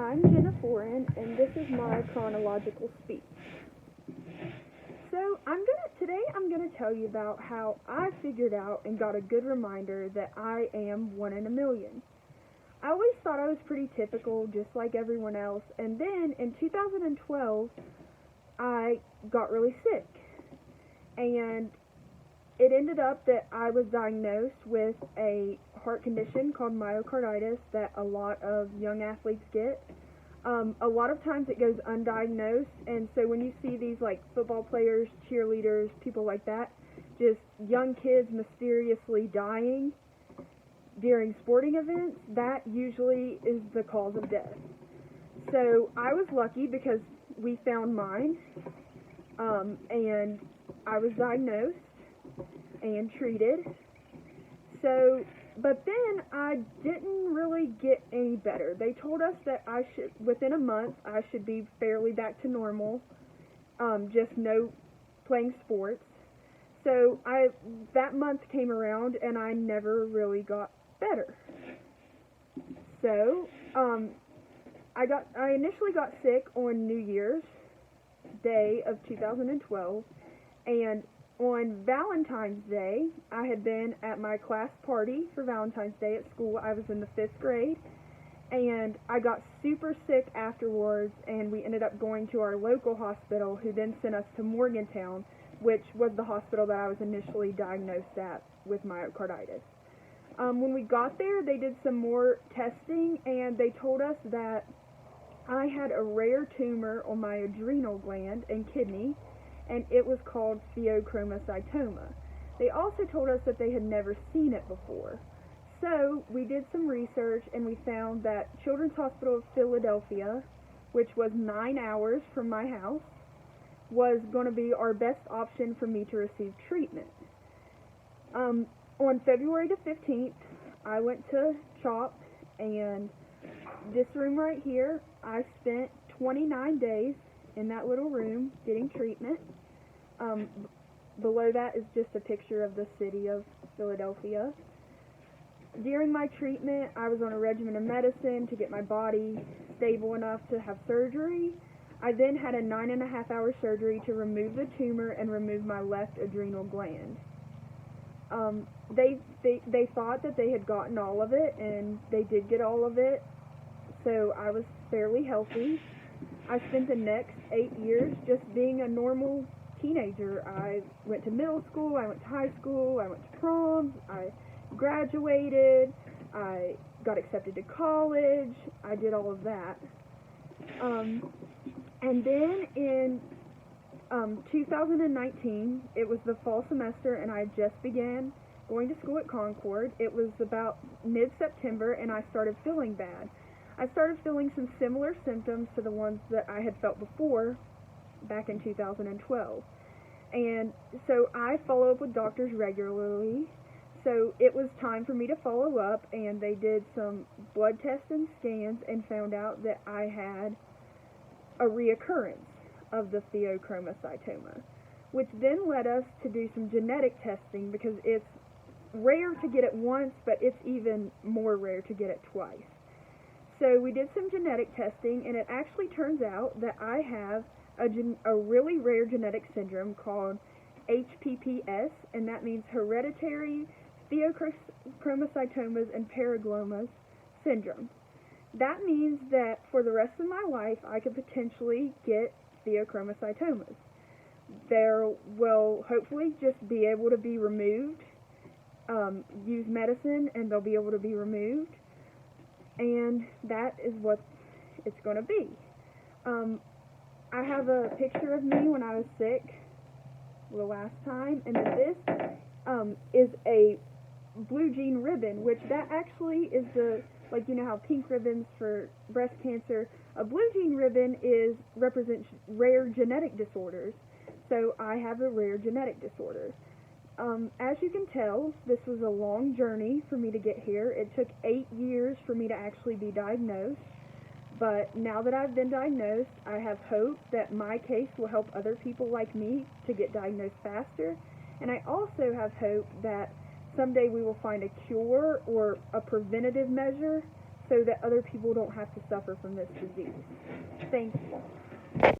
I'm Jenna Foran, and this is my chronological speech. So today I'm gonna tell you about how I figured out and got a good reminder that I am one in a million. I always thought I was pretty typical, just like everyone else, and then in 2012 I got really sick, and it ended up that I was diagnosed with a heart condition called myocarditis that a lot of young athletes get. A lot of times it goes undiagnosed, and so when you see these like football players, cheerleaders, people like that, just young kids mysteriously dying during sporting events, that usually is the cause of death. So I was lucky because we found mine, and I was diagnosed and treated. But then I didn't really get any better. They told us that within a month, I should be fairly back to normal, just no playing sports. So that month came around and I never really got better. So, I initially got sick on New Year's Day of 2012, and on Valentine's Day, I had been at my class party for Valentine's Day at school. I was in the 5th grade, and I got super sick afterwards, and we ended up going to our local hospital, who then sent us to Morgantown, which was the hospital that I was initially diagnosed at with myocarditis. When we got there, they did some more testing, and they told us that I had a rare tumor on my adrenal gland and kidney, and it was called pheochromocytoma. They also told us that they had never seen it before. So we did some research, and we found that Children's Hospital of Philadelphia, which was 9 hours from my house, was going to be our best option for me to receive treatment. On February the 15th, I went to CHOP, and this room right here, I spent 29 days in that little room getting treatment. Below that is just a picture of the city of Philadelphia. During my treatment, I was on a regimen of medicine to get my body stable enough to have surgery. I then had a 9.5-hour surgery to remove the tumor and remove my left adrenal gland. They thought that they had gotten all of it, and they did get all of it, so I was fairly healthy. I spent the next 8 years just being a normal teenager. I went to middle school, I went to high school, I went to proms, I graduated, I got accepted to college, I did all of that. And then in 2019, it was the fall semester, and I just began going to school at Concord. It was about mid-September, and I started feeling bad. I started feeling some similar symptoms to the ones that I had felt before back in 2012. And so I follow up with doctors regularly. So it was time for me to follow up, and they did some blood tests and scans and found out that I had a reoccurrence of the pheochromocytoma, which then led us to do some genetic testing, because it's rare to get it once, but it's even more rare to get it twice. So we did some genetic testing, and it actually turns out that I have a really rare genetic syndrome called HPPS, and that means hereditary pheochromocytomas and paraglomas syndrome. That means that for the rest of my life, I could potentially get pheochromocytomas. There will hopefully just be able to be removed, use medicine, and they'll be able to be removed. And that is what it's going to be. I have a picture of me when I was sick the last time, and this is a blue jean ribbon, which that actually is like, you know how pink ribbons for breast cancer, a blue jean ribbon represents rare genetic disorders. So I have a rare genetic disorder. As you can tell, this was a long journey for me to get here. It took 8 years for me to actually be diagnosed, but now that I've been diagnosed, I have hope that my case will help other people like me to get diagnosed faster, and I also have hope that someday we will find a cure or a preventative measure so that other people don't have to suffer from this disease. Thank you.